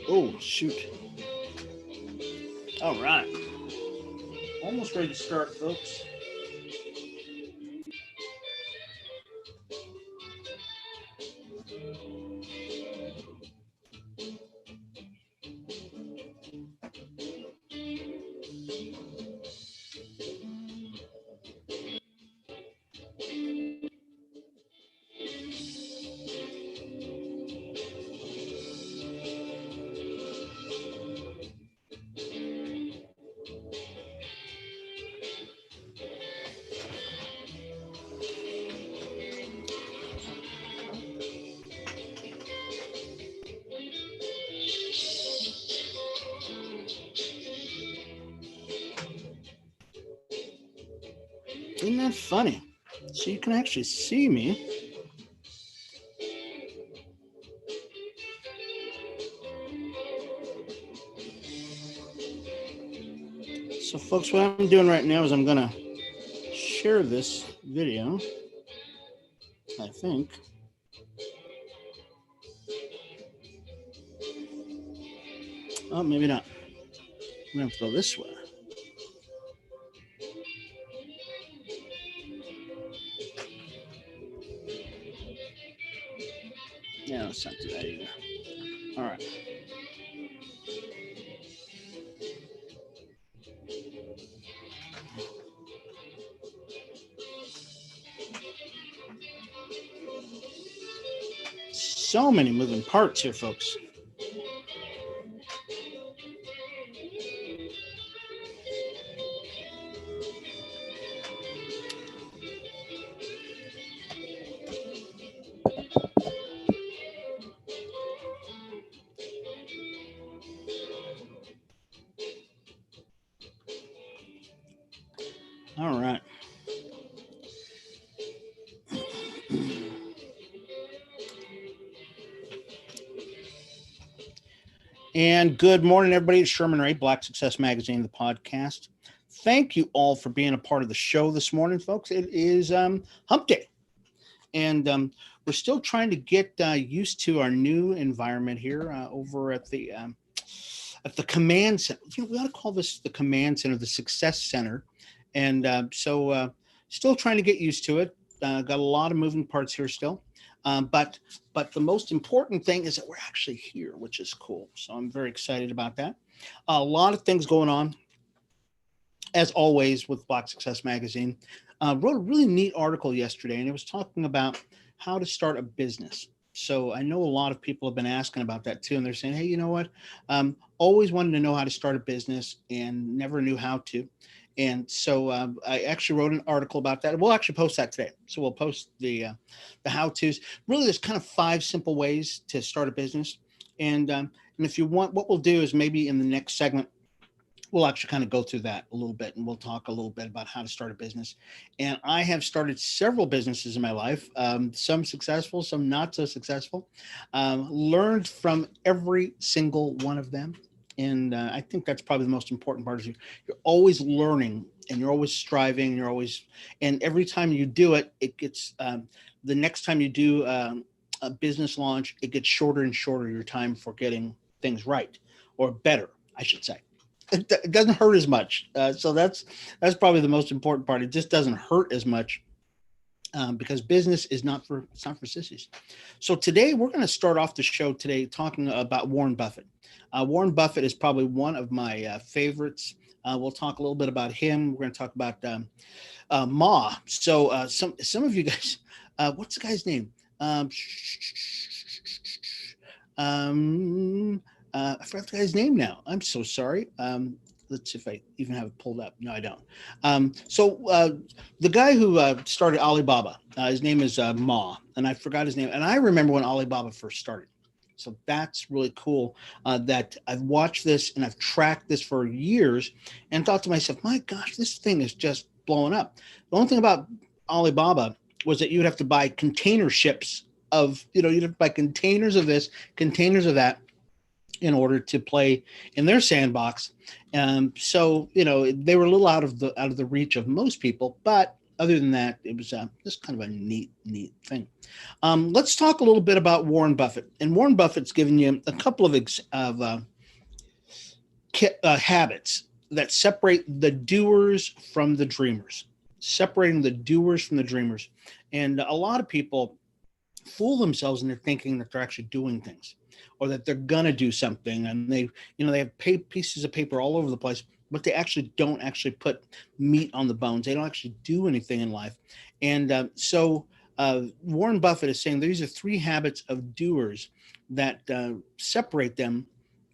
Oh, shoot. All right. Almost ready to start, folks. Isn't that funny? So you can actually see me. So, folks, what I'm doing right now is I'm going to share this video, I think. Oh, maybe not. I'm going to have to go this way. Yeah, let's not do that either. All right. So many moving parts here, folks. All right. And good morning, everybody. It's Sherman Ray, Black Success Magazine, the podcast. Thank you all for being a part of the show this morning, folks. It is hump day. And we're still trying to get used to our new environment here over at the command center. You know, we ought to call this the command center, the success center. And so still trying to get used to it. Got a lot of moving parts here still. But the most important thing is that we're actually here, which is cool. So I'm very excited about that. A lot of things going on, as always, with Black Success Magazine. Wrote a really neat article yesterday, and it was talking about how to start a business. So I know a lot of people have been asking about that too, and they're saying, hey, you know what? Always wanted to know how to start a business and never knew how to. And so I actually wrote an article about that. We'll actually post that today. So we'll post the how-tos. Really, there's kind of 5 simple ways to start a business. And if you want, what we'll do is maybe in the next segment, we'll actually kind of go through that a little bit, and we'll talk a little bit about how to start a business. And I have started several businesses in my life, some successful, some not so successful, learned from every single one of them. And I think that's probably the most important part is you're always learning and you're always striving. And every time you do it, it gets, the next time you do a business launch, it gets shorter and shorter your time for getting things right, or better, I should say. It doesn't hurt as much. So that's probably the most important part. It just doesn't hurt as much because business is not for sissies. So today we're going to start off the show today talking about Warren Buffett. Warren Buffett is probably one of my favorites. We'll talk a little bit about him. We're going to talk about Ma. So some of you guys, what's the guy's name? I forgot the guy's name now. I'm so sorry. Let's see if I even have it pulled up. No, I don't. So the guy who started Alibaba, his name is Ma, and I forgot his name. And I remember when Alibaba first started. So that's really cool that I've watched this and I've tracked this for years and thought to myself, my gosh, this thing is just blowing up. The only thing about Alibaba was that you'd have to buy container ships of, you'd have to buy containers of this, containers of that, in order to play in their sandbox. So, they were a little out of the reach of most people, but other than that, it was just kind of a neat thing. Let's talk a little bit about Warren Buffett. And Warren Buffett's given you a couple of habits that separate the doers from the dreamers, separating the doers from the dreamers. And a lot of people fool themselves into thinking that they're actually doing things or that they're going to do something. And they have pieces of paper all over the place, but they actually don't actually put meat on the bones. They don't actually do anything in life. And so Warren Buffett is saying these are 3 habits of doers that separate them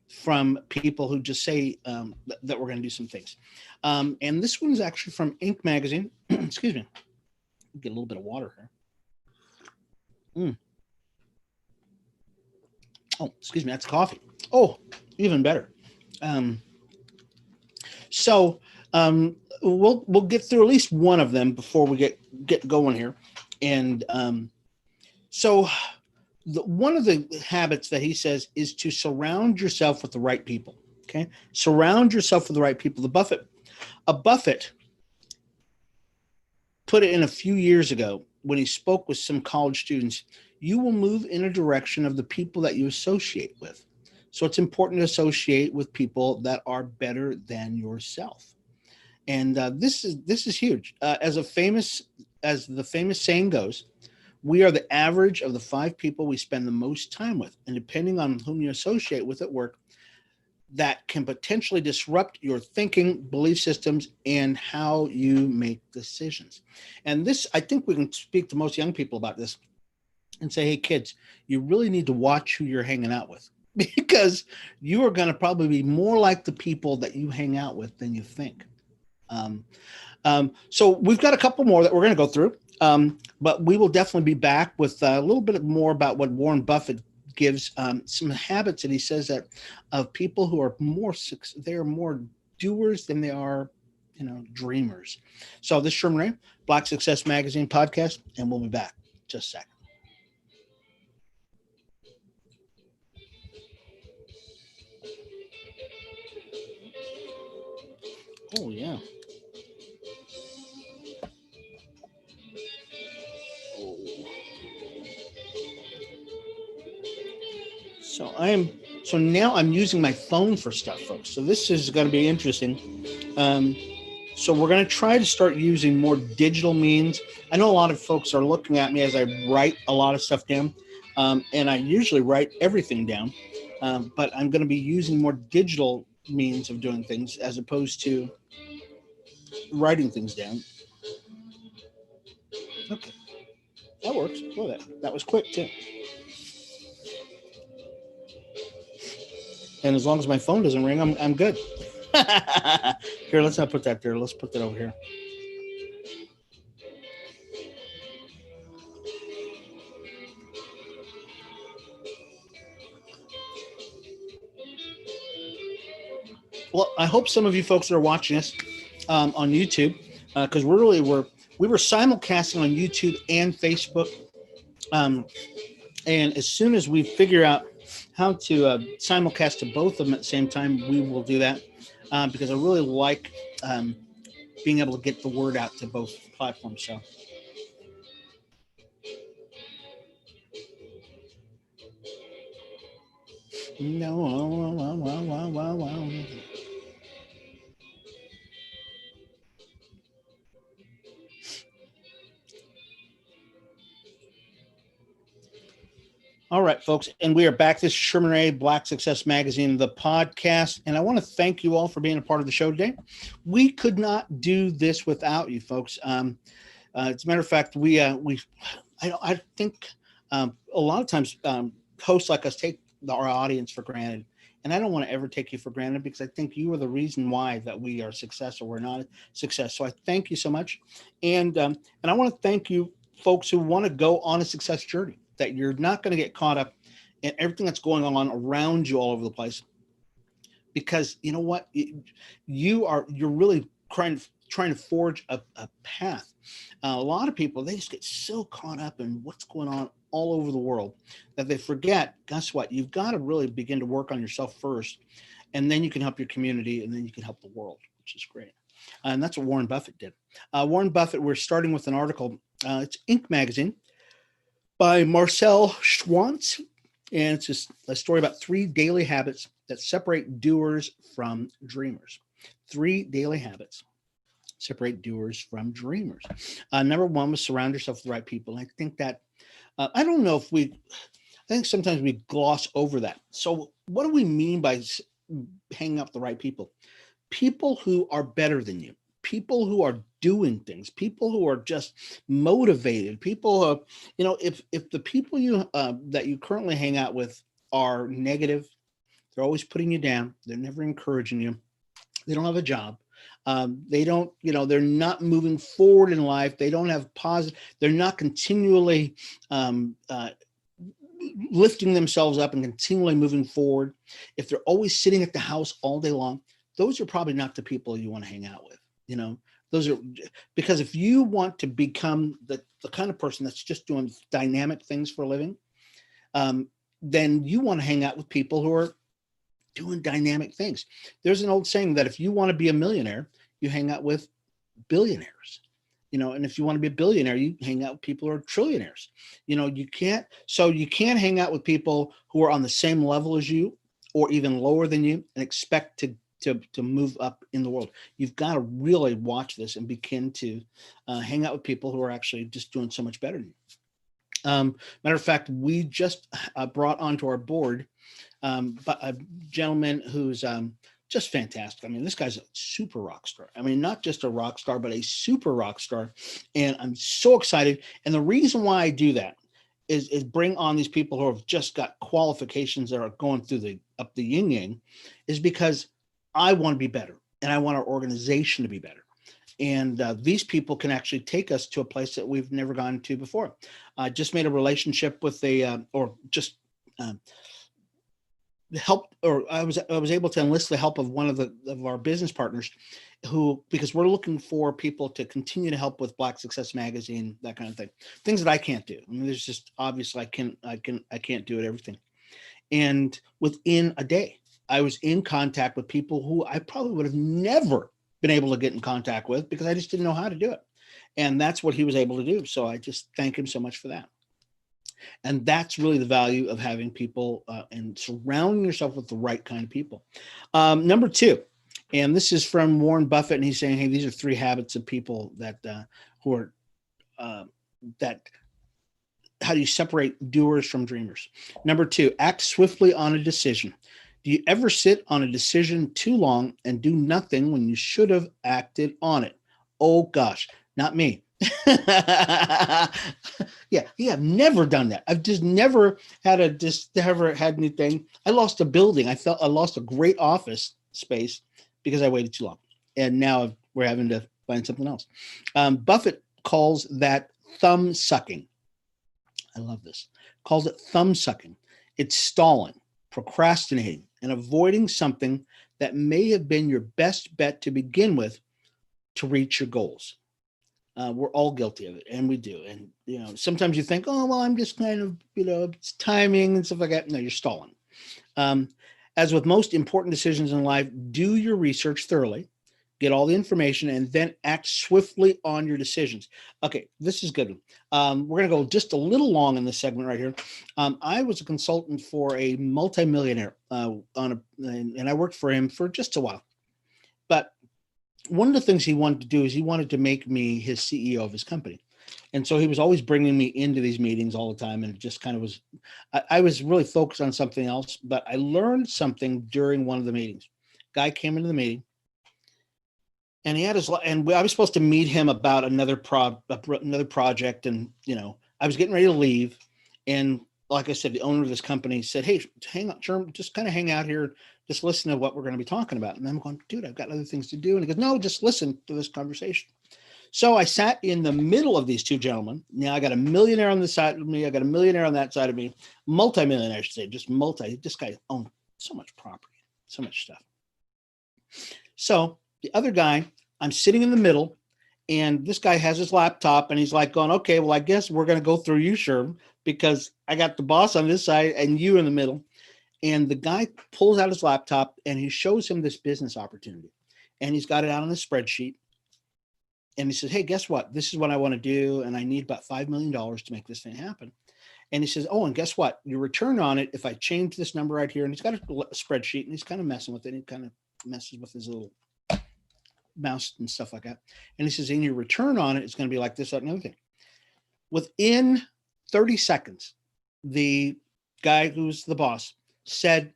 from people who just say that we're going to do some things. And this one's actually from Inc. magazine. Excuse me. Get a little bit of water here. Oh, excuse me. That's coffee. Oh, even better. So we'll get through at least one of them before we get going here. And so one of the habits that he says is to surround yourself with the right people. Okay. Surround yourself with the right people. Buffett put it in a few years ago when he spoke with some college students. You will move in a direction of the people that you associate with. So it's important to associate with people that are better than yourself. And this is huge. As the famous saying goes, we are the average of the 5 people we spend the most time with. And depending on whom you associate with at work, that can potentially disrupt your thinking, belief systems, and how you make decisions. And this, I think we can speak to most young people about this and say, hey, kids, you really need to watch who you're hanging out with, because you are going to probably be more like the people that you hang out with than you think. So we've got a couple more that we're going to go through, but we will definitely be back with a little bit more about what Warren Buffett gives, some habits that he says that of people who are they're more doers than they are, dreamers. So this is Sherman Ray, Black Success Magazine podcast, and we'll be back in just a second. Oh, yeah. Oh. So now I'm using my phone for stuff, folks. So this is going to be interesting. So we're going to try to start using more digital means. I know a lot of folks are looking at me as I write a lot of stuff down, and I usually write everything down, but I'm going to be using more digital means of doing things as opposed to writing things down. Okay, that works. Look at that. That was quick too. And as long as my phone doesn't ring, I'm good. Here, let's not put that there. Let's put that over here. Well, I hope some of you folks that are watching us on YouTube, because we were simulcasting on YouTube and Facebook. And as soon as we figure out how to simulcast to both of them at the same time, we will do that, because I really like being able to get the word out to both platforms. So. No. All right, folks, and we are back. This is Sherman Ray, Black Success Magazine, the podcast, and I want to thank you all for being a part of the show today. We could not do this without you, folks. As a matter of fact, I think a lot of times hosts like us take our audience for granted, and I don't want to ever take you for granted, because I think you are the reason why that we are a success or we're not a success. So I thank you so much, and I want to thank you, folks who want to go on a success journey, that you're not going to get caught up in everything that's going on around you all over the place, because you know what, you're really trying to forge a path. A lot of people, they just get so caught up in what's going on all over the world that they forget, guess what, you've got to really begin to work on yourself first, and then you can help your community, and then you can help the world, which is great. And that's what Warren Buffett did. Warren Buffett, we're starting with an article. It's Inc. magazine by Marcel Schwantz. And it's just a story about 3 daily habits that separate doers from dreamers. 3 daily habits separate doers from dreamers. Number 1 was surround yourself with the right people. I think that, I don't know if I think sometimes we gloss over that. So what do we mean by hanging up the right people? People who are better than you, people who are doing things, people who are just motivated, people who, if the people that you currently hang out with are negative, they're always putting you down, they're never encouraging you, they don't have a job, they don't, they're not moving forward in life, they don't have positive, they're not continually lifting themselves up and continually moving forward. If they're always sitting at the house all day long, those are probably not the people you want to hang out with. Those are, because if you want to become the kind of person that's just doing dynamic things for a living, then you want to hang out with people who are doing dynamic things. There's an old saying that if you want to be a millionaire, you hang out with billionaires. And if you want to be a billionaire, you hang out with people who are trillionaires. You can't hang out with people who are on the same level as you or even lower than you and expect to move up in the world. You've got to really watch this and begin to hang out with people who are actually just doing so much better than you. Matter of fact, we just brought onto our board a gentleman who's just fantastic. I mean, this guy's a super rock star. I mean, not just a rock star, but a super rock star. And I'm so excited. And the reason why I do that is bring on these people who have just got qualifications that are going through up the yin yang, is because I want to be better and I want our organization to be better. And these people can actually take us to a place that we've never gone to before. I just made a relationship with I was able to enlist the help of one of our business partners because we're looking for people to continue to help with Black Success Magazine, that kind of thing, things that I can't do. I mean, there's just obviously I can't do it, everything. And within a day, I was in contact with people who I probably would have never been able to get in contact with because I just didn't know how to do it. And that's what he was able to do. So I just thank him so much for that. And that's really the value of having people and surrounding yourself with the right kind of people. Number 2, and this is from Warren Buffett, and he's saying, hey, these are 3 habits of people that how do you separate doers from dreamers? Number 2, act swiftly on a decision. Do you ever sit on a decision too long and do nothing when you should have acted on it? Oh gosh, not me. Yeah, I've never done that. I've just never had anything. I lost a building. I lost a great office space because I waited too long. And now we're having to find something else. Buffett calls that thumb sucking. I love this. Calls it thumb sucking. It's stalling, procrastinating, and avoiding something that may have been your best bet to begin with to reach your goals. We're all guilty of it, and we do. And, sometimes you think, oh, well, I'm just kind of, it's timing and stuff like that. No, you're stalling. As with most important decisions in life, do your research thoroughly, get all the information, and then act swiftly on your decisions. Okay, this is good. We're going to go just a little long in this segment right here. I was a consultant for a multimillionaire and I worked for him for just a while. But one of the things he wanted to do is he wanted to make me his CEO of his company. And so he was always bringing me into these meetings all the time. And it just kind of was, I was really focused on something else, but I learned something during one of the meetings. Guy came into the meeting and he had I was supposed to meet him about another project. And, I was getting ready to leave. And like I said, the owner of this company said, hey, hang on, Sherm, just kind of hang out here. Just listen to what we're going to be talking about. And I'm going, dude, I've got other things to do. And he goes, no, just listen to this conversation. So I sat in the middle of these 2 gentlemen. Now I got a millionaire on this side of me. I got a millionaire on that side of me. Multi-millionaire, I should say, This guy owned so much property, so much stuff. So the other guy, I'm sitting in the middle, and this guy has his laptop, and he's like going, okay, well, I guess we're going to go through you, Sherm, because I got the boss on this side and you in the middle. And the guy pulls out his laptop and he shows him this business opportunity. and he's got it out on a spreadsheet. And he says, hey, guess what? This is what I want to do. And I need about $5 million to make this thing happen. And he says, oh, and guess what? Your return on it, if I change this number right here, and he's got a spreadsheet and he's kind of messing with it. He kind of messes with his little mouse and stuff like that. And he says, and your return on it is going to be like this, that, and the other thing. Within 30 seconds, the guy who's the boss said,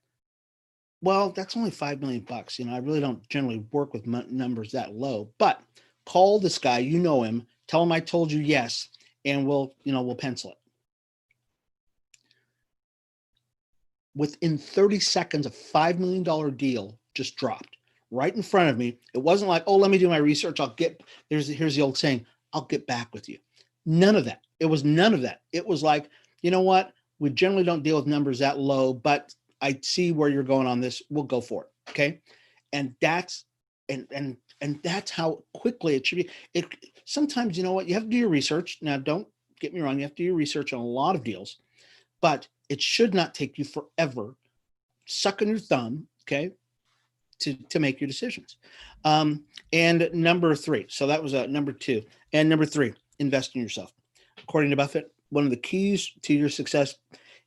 well, that's only $5 million. You know, I really don't generally work with numbers that low, but call this guy, you know him, tell him I told you yes, and we'll pencil it. Within 30 seconds, a $5 million deal just dropped right in front of me. It wasn't like, oh, let me do my research. Here's the old saying, I'll get back with you. None of that. It was none of that. It was like, you know what? We generally don't deal with numbers that low, but I see where you're going on this. We'll go for it. Okay. And that's, and that's how quickly it should be. Sometimes, you know what? You have to do your research. Now, don't get me wrong. You have to do your research on a lot of deals, but it should not take you forever sucking your thumb, okay, to make your decisions. And number three, so that was number two. And number three, invest in yourself. According to Buffett, one of the keys to your success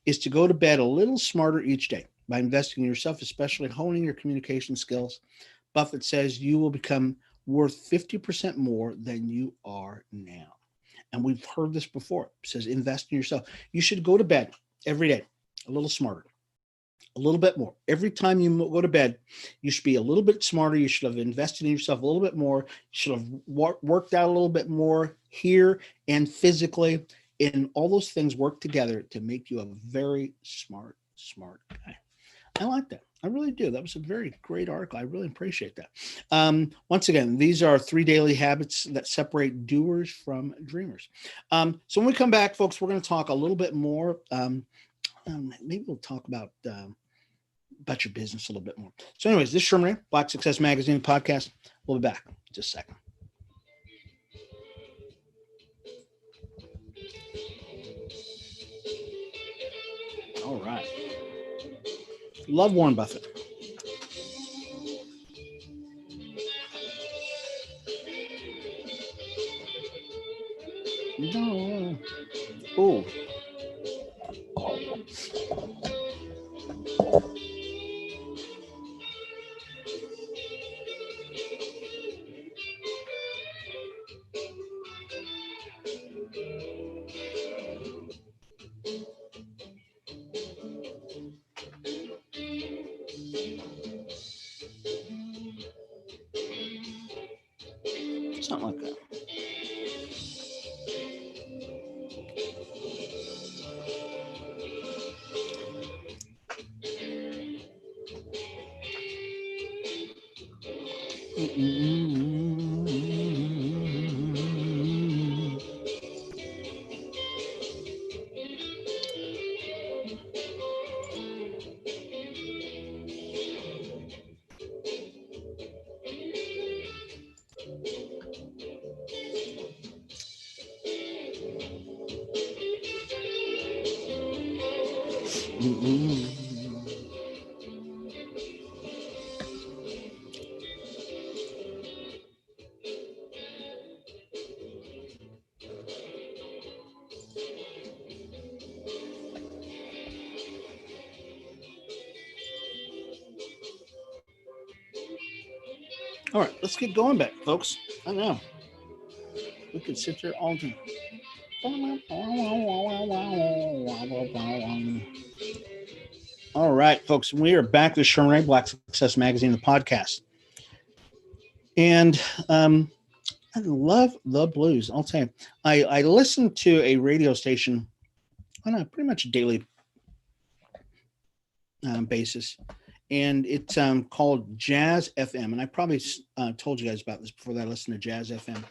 is to go to bed a little smarter each day by investing in yourself, especially honing your communication skills. Buffett says you will become worth 50% more than you are now. And we've heard this before. It says invest in yourself. You should go to bed every day a little smarter, a little bit more. Every time you go to bed, you should be a little bit smarter. You should have invested in yourself a little bit more. You should have worked out a little bit more here and physically. And all those things work together to make you a very smart guy. I like that. I really do. That was a very great article. I really appreciate that. Once again, these are 3 daily habits that separate doers from dreamers. So when we come back, folks, we're going to talk a little bit more. Maybe we'll talk about your business a little bit more. So anyways, this is Sherman Ray, Black Success Magazine podcast. We'll be back in just a second. All right. Love Warren Buffett. No. Oh. Something like that. All right, let's get going back, folks. I know. We could sit there all day. All right, folks, we are back to Sherman Ray, Black Success Magazine, the podcast. And I love the blues. I'll tell you, I listen to a radio station on a pretty much daily basis, and it's called Jazz FM. And I probably told you guys about this before that I listened to Jazz FM.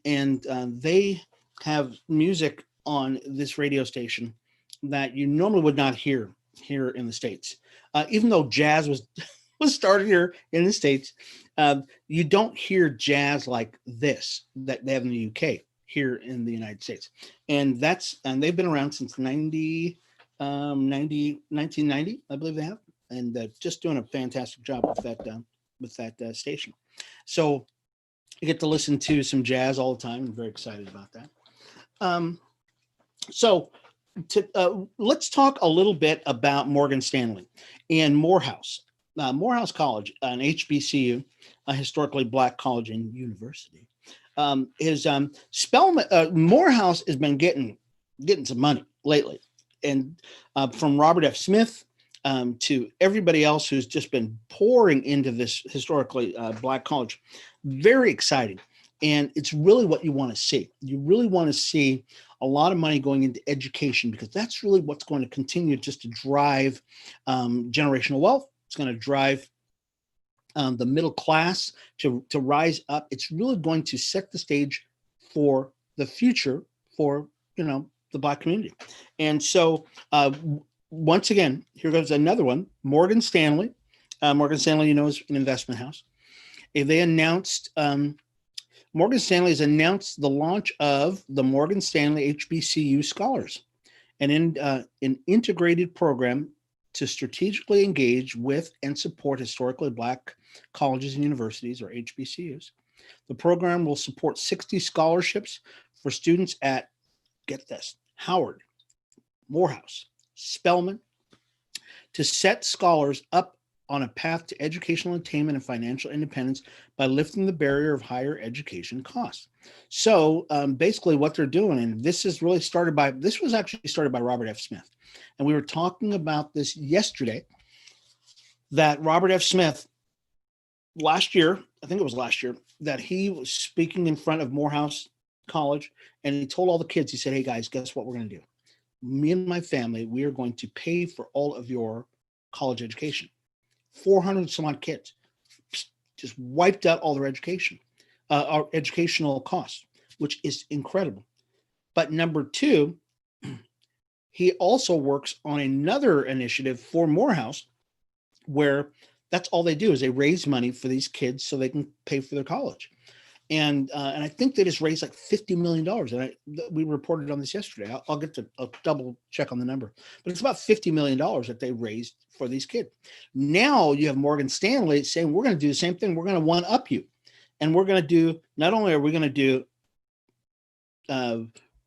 And they have music on this radio station that you normally would not hear here in the States. Even though jazz was started here in the States, you don't hear jazz like this that they have in the UK here in the United States. And they've been around since 1990, I believe they have, and just doing a fantastic job with that station. So I get to listen to some jazz all the time. I'm very excited about that. Let's talk a little bit about Morgan Stanley and Morehouse. Morehouse College, an HBCU, a historically Black college and university, Morehouse has been getting some money lately, and from Robert F. Smith to everybody else who's just been pouring into this historically Black college. Very exciting. And it's really what you want to see. You really want to see a lot of money going into education, because that's really what's going to continue just to drive generational wealth. It's going to drive the middle class to rise up. It's really going to set the stage for the future for, the Black community. And so once again, here goes another one. Morgan Stanley. Morgan Stanley, is an investment house. They announced, Morgan Stanley has announced the launch of the Morgan Stanley HBCU Scholars, an integrated program to strategically engage with and support historically Black colleges and universities, or HBCUs. The program will support 60 scholarships for students at, get this, Howard, Morehouse, Spelman, to set scholars up on a path to educational attainment and financial independence by lifting the barrier of higher education costs. So basically what they're doing, and this was actually started by Robert F. Smith. And we were talking about this yesterday, that Robert F. Smith, last year, that he was speaking in front of Morehouse College, and he told all the kids, he said, "Hey guys, guess what we're going to do? Me and my family, we are going to pay for all of your college education." 400 some odd kids just wiped out all their education, our educational costs, which is incredible. But number two, he also works on another initiative for Morehouse, where that's all they do is they raise money for these kids so they can pay for their college. And I think they just raised like $50 million. And we reported on this yesterday. I'll double check on the number, but it's about $50 million that they raised for these kids. Now you have Morgan Stanley saying, we're going to do the same thing. We're going to one up you. And we're going to do, not only are we going to do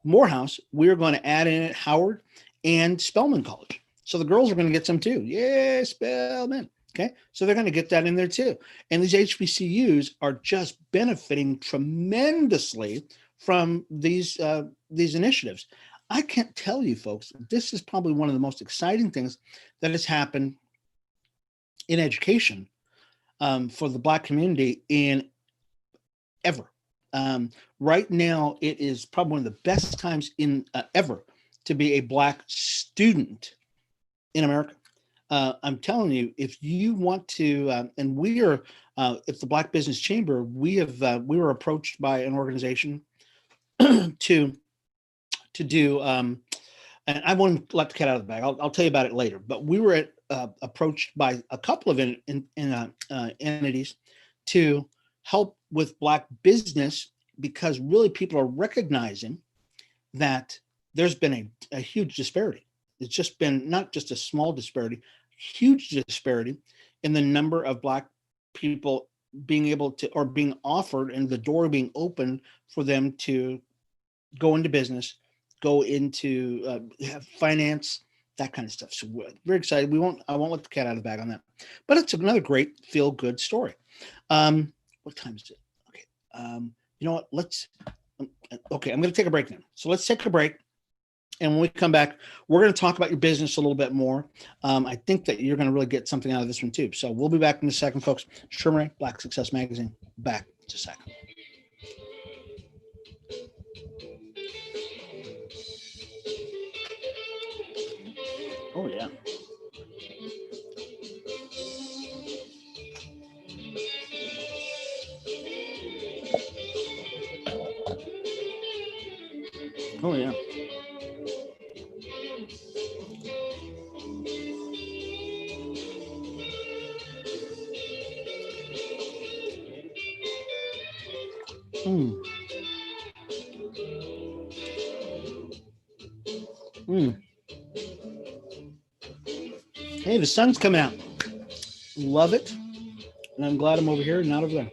Morehouse, we're going to add in at Howard and Spelman College. So the girls are going to get some too. Yeah, Spelman. Okay, so they're going to get that in there too. And these HBCUs are just benefiting tremendously from these initiatives. I can't tell you, folks, this is probably one of the most exciting things that has happened in education for the Black community in ever. Right now, it is probably one of the best times in ever to be a Black student in America. I'm telling you, if you want to, and we are, if the Black Business Chamber, we were approached by an organization to do, and I won't let the cat out of the bag. I'll tell you about it later. But we were approached by a couple of entities to help with Black business, because really people are recognizing that there's been a huge disparity. It's just been not just a small disparity, huge disparity in the number of Black people being able to, or being offered, and the door being open for them to go into business, go into have finance, that kind of stuff. So we're very excited. I won't let the cat out of the bag on that, but it's another great feel-good story. What time is it? Okay. You know what? Okay, I'm going to take a break now. So let's take a break. And when we come back, we're going to talk about your business a little bit more. I think that you're going to really get something out of this one too. So we'll be back in a second, folks. Sherman Ray, Black Success Magazine. Back in a second. Oh, yeah. Oh, yeah. Mm. Mm. Hey, the sun's coming out. Love it. And I'm glad I'm over here and not over there.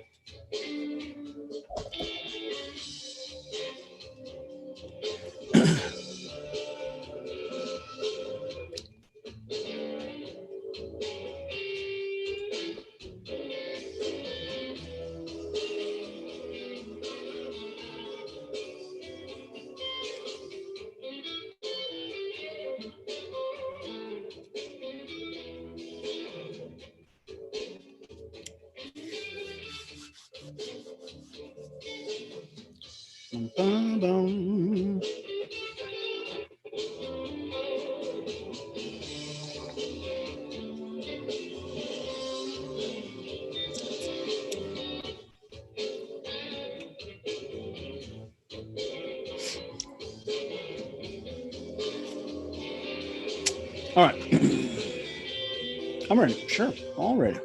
Bum, bum. All right. I'm ready. Sure. All ready.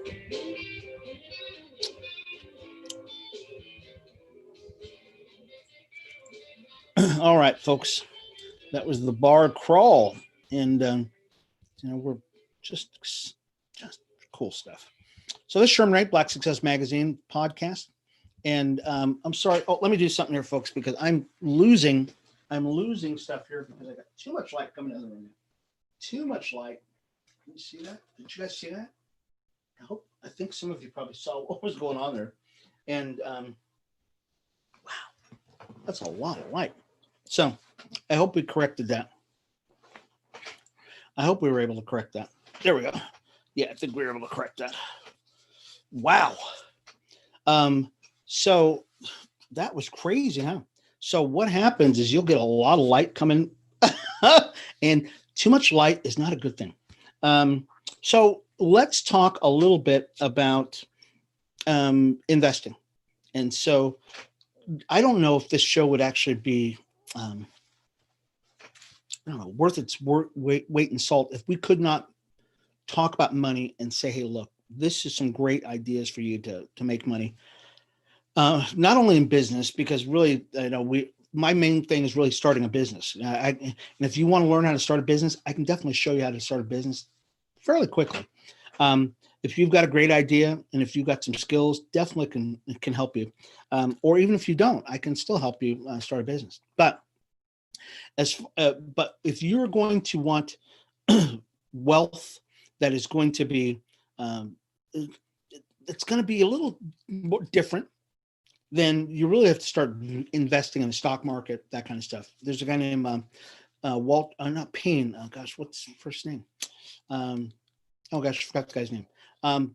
All right, folks. That was the bar crawl. And, we're just cool stuff. So this is Sherman Wright, Black Success Magazine podcast. And I'm sorry. Oh, let me do something here, folks, because I'm losing stuff here because I got too much light coming in the room. Too much light. Can you see that? Did you guys see that? I think some of you probably saw what was going on there. And wow, that's a lot of light. So I hope we corrected that. I hope we were able to correct that. There we go. Yeah, I think we were able to correct that. Wow. So that was crazy, huh? So what happens is you'll get a lot of light coming and too much light is not a good thing. So let's talk a little bit about investing. And so I don't know if this show would actually be, I don't know, worth its weight in salt if we could not talk about money and say, hey, look, this is some great ideas for you to make money. Not only in business, because really, my main thing is really starting a business. And if you want to learn how to start a business, I can definitely show you how to start a business fairly quickly. If you've got a great idea and if you've got some skills, definitely can help you. Or even if you don't, I can still help you start a business. But if you're going to want wealth that is going to be, it's going to be a little more different, then you really have to start investing in the stock market, that kind of stuff. There's a guy named not Payne. Oh gosh, what's his first name? I forgot the guy's name.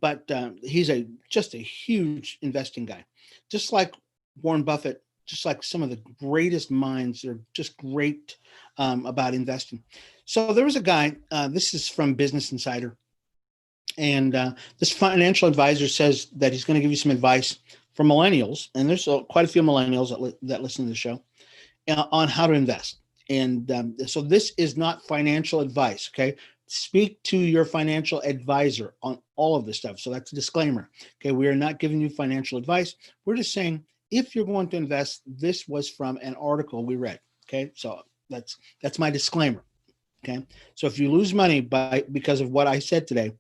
But he's just a huge investing guy, just like Warren Buffett, just like some of the greatest minds. They're just great about investing. So there was a guy, this is from Business Insider, and this financial advisor says that he's going to give you some advice for millennials, and there's quite a few millennials that listen to the show, on how to invest. And so this is not financial advice, okay? Speak to your financial advisor on all of this stuff. So that's a disclaimer. Okay, we are not giving you financial advice. We're just saying if you're going to invest, this was from an article we read. Okay, so that's my disclaimer. Okay, so if you lose money because of what I said today,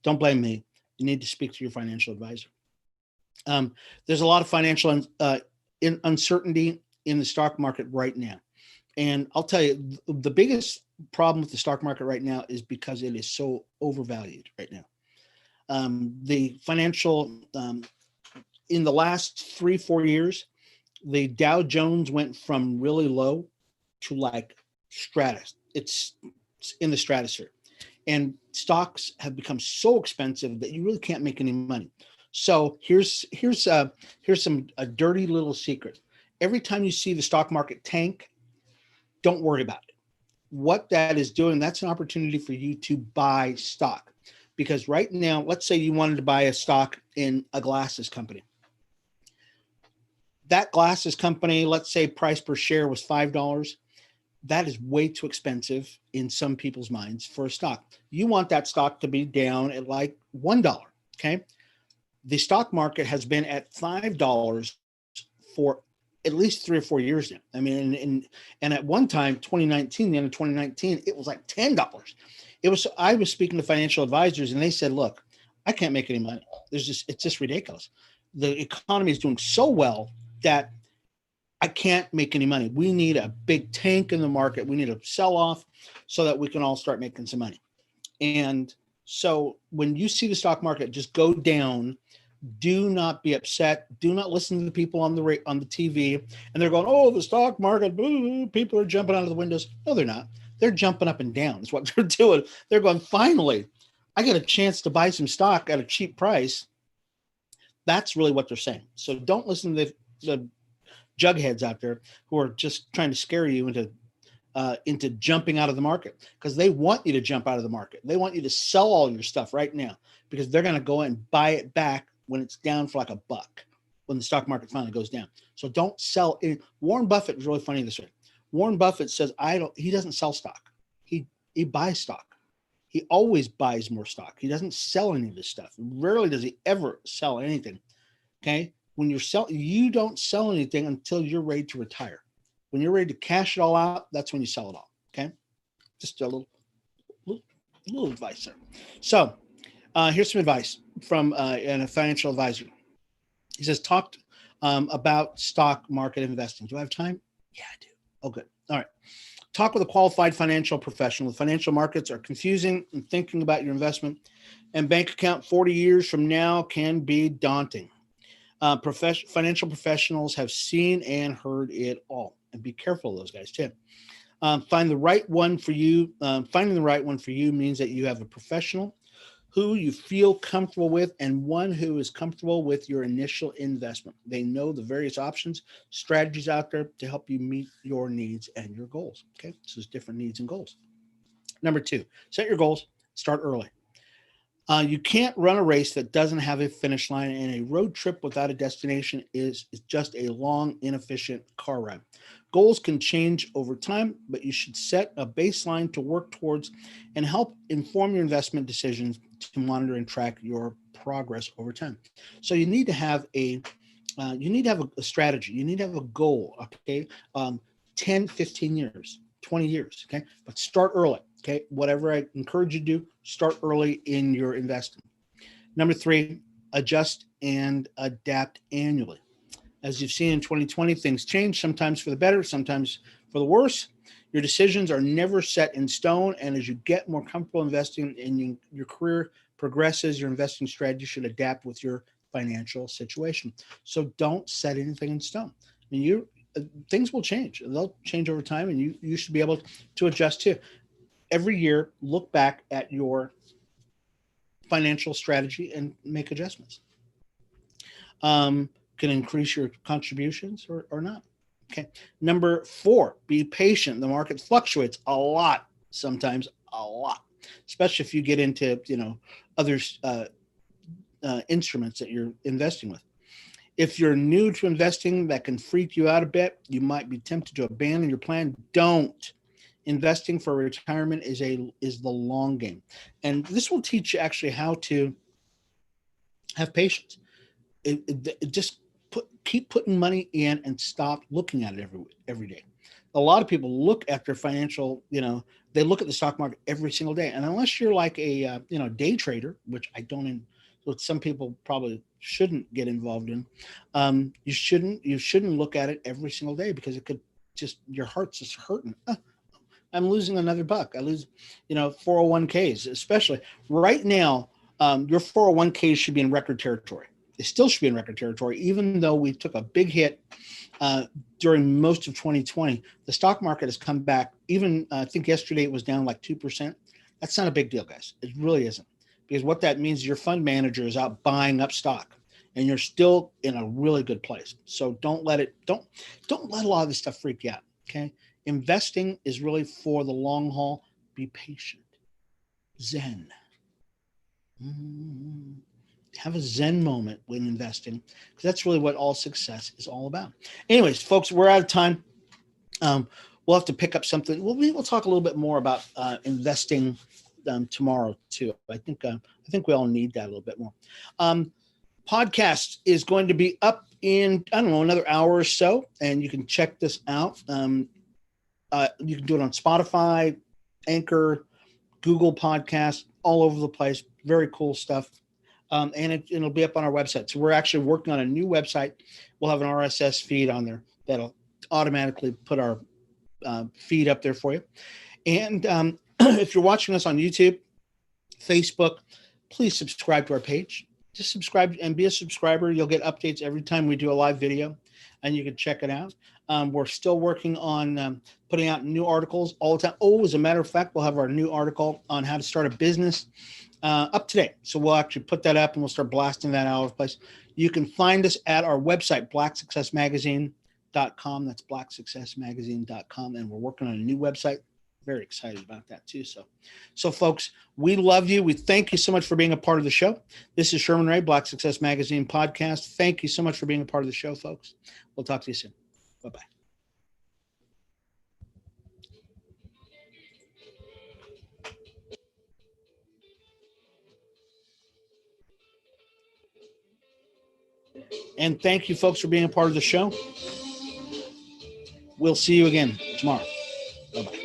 don't blame me. You need to speak to your financial advisor. There's a lot of financial uncertainty in the stock market right now. And I'll tell you, the biggest problem with the stock market right now is because it is so overvalued right now. The financial, in the last 3-4 years, the Dow Jones went from really low to like stratus. It's in the stratosphere. And stocks have become so expensive that you really can't make any money. So here's a dirty little secret. Every time you see the stock market tank, don't worry about it. What that is doing, that's an opportunity for you to buy stock. Because right now, let's say you wanted to buy a stock in a glasses company. That glasses company, let's say price per share was $5. That is way too expensive in some people's minds for a stock. You want that stock to be down at like $1, okay? The stock market has been at $5 for at least 3 or 4 years now. I mean, and at one time, 2019, the end of 2019, it was like $10. I was speaking to financial advisors and they said, look, I can't make any money. It's just ridiculous. The economy is doing so well that I can't make any money. We need a big tank in the market. We need a sell off so that we can all start making some money. And so when you see the stock market just go down, do not be upset. Do not listen to the people on the TV, and they're going, "Oh, the stock market, boo, people are jumping out of the windows." No, they're not. They're jumping up and down. Is what they're doing. They're going, "Finally, I get a chance to buy some stock at a cheap price." That's really what they're saying. So don't listen to the jugheads out there who are just trying to scare you into jumping out of the market, because they want you to jump out of the market. They want you to sell all your stuff right now, because they're going to go and buy it back when it's down for like $1, when the stock market finally goes down. So don't sell it. Warren Buffett is really funny this way. Warren Buffett says he doesn't sell stock. He buys stock. He always buys more stock. He doesn't sell any of his stuff. Rarely does he ever sell anything. Okay? When you don't sell anything until you're ready to retire. When you're ready to cash it all out, that's when you sell it all. Okay? Just a little advice there. So here's some advice from a financial advisor. He says, talk about stock market investing. Do I have time? Yeah, I do. Oh, good. All right. Talk with a qualified financial professional. The financial markets are confusing, and thinking about your investment and bank account 40 years from now can be daunting. Financial professionals have seen and heard it all, and be careful of those guys too. Finding the right one for you means that you have a professional who you feel comfortable with, and one who is comfortable with your initial investment. They know the various options, strategies out there to help you meet your needs and your goals. Okay, so there's different needs and goals. Number 2, set your goals, start early. You can't run a race that doesn't have a finish line, and a road trip without a destination is just a long, inefficient car ride. Goals can change over time, but you should set a baseline to work towards and help inform your investment decisions to monitor and track your progress over time. So you need to have a strategy. You need to have a goal, okay? 10, 15 years, 20 years, okay? But start early, okay? Whatever I encourage you to do, start early in your investing. Number 3, adjust and adapt annually. As you've seen in 2020, things change, sometimes for the better, sometimes for the worse. Your decisions are never set in stone, and as you get more comfortable investing and your career progresses, your investing strategy should adapt with your financial situation. So don't set anything in stone. I mean, things will change. They'll change over time, and you should be able to adjust too. Every year, look back at your financial strategy and make adjustments. Can increase your contributions or not. Okay. Number 4, be patient. The market fluctuates a lot, sometimes a lot, especially if you get into, other instruments that you're investing with. If you're new to investing, that can freak you out a bit. You might be tempted to abandon your plan. Don't. Investing for retirement is the long game. And this will teach you actually how to have patience. Just keep putting money in and stop looking at it every day. A lot of people look at their financial, they look at the stock market every single day. And unless you're like a day trader, which I don't, what some people probably shouldn't get involved in, you shouldn't look at it every single day, because it could your heart's just hurting. I'm losing another buck. I lose, 401ks, especially right now. Your 401ks should be in record territory. They still should be in record territory, even though we took a big hit during most of 2020. The stock market has come back. Even I think yesterday it was down like 2%. That's not a big deal, guys. It really isn't, because what that means is your fund manager is out buying up stock, and you're still in a really good place. So don't let a lot of this stuff freak you out. Okay, investing is really for the long haul. Be patient. Zen. Have a Zen moment when investing, because that's really what all success is all about. Anyways, folks, we're out of time. We'll have to pick up something. We'll talk a little bit more about investing tomorrow too. I think we all need that a little bit more. Podcast is going to be up in, another hour or so, and you can check this out. You can do it on Spotify, Anchor, Google Podcasts, all over the place. Very cool stuff. and it'll be up on our website. So we're actually working on a new website. We'll have an RSS feed on there that'll automatically put our feed up there for you. And if you're watching us on YouTube, Facebook, please subscribe to our page. Just subscribe and be a subscriber. You'll get updates every time we do a live video, and you can check it out. We're still working on putting out new articles all the time. Oh, as a matter of fact, we'll have our new article on how to start a business up today. So we'll actually put that up and we'll start blasting that out of place. You can find us at our website, blacksuccessmagazine.com. That's blacksuccessmagazine.com. And we're working on a new website. Very excited about that too. So folks, we love you. We thank you so much for being a part of the show. This is Sherman Ray, Black Success Magazine podcast. Thank you so much for being a part of the show, folks. We'll talk to you soon. Bye-bye. And thank you, folks, for being a part of the show. We'll see you again tomorrow. Bye-bye.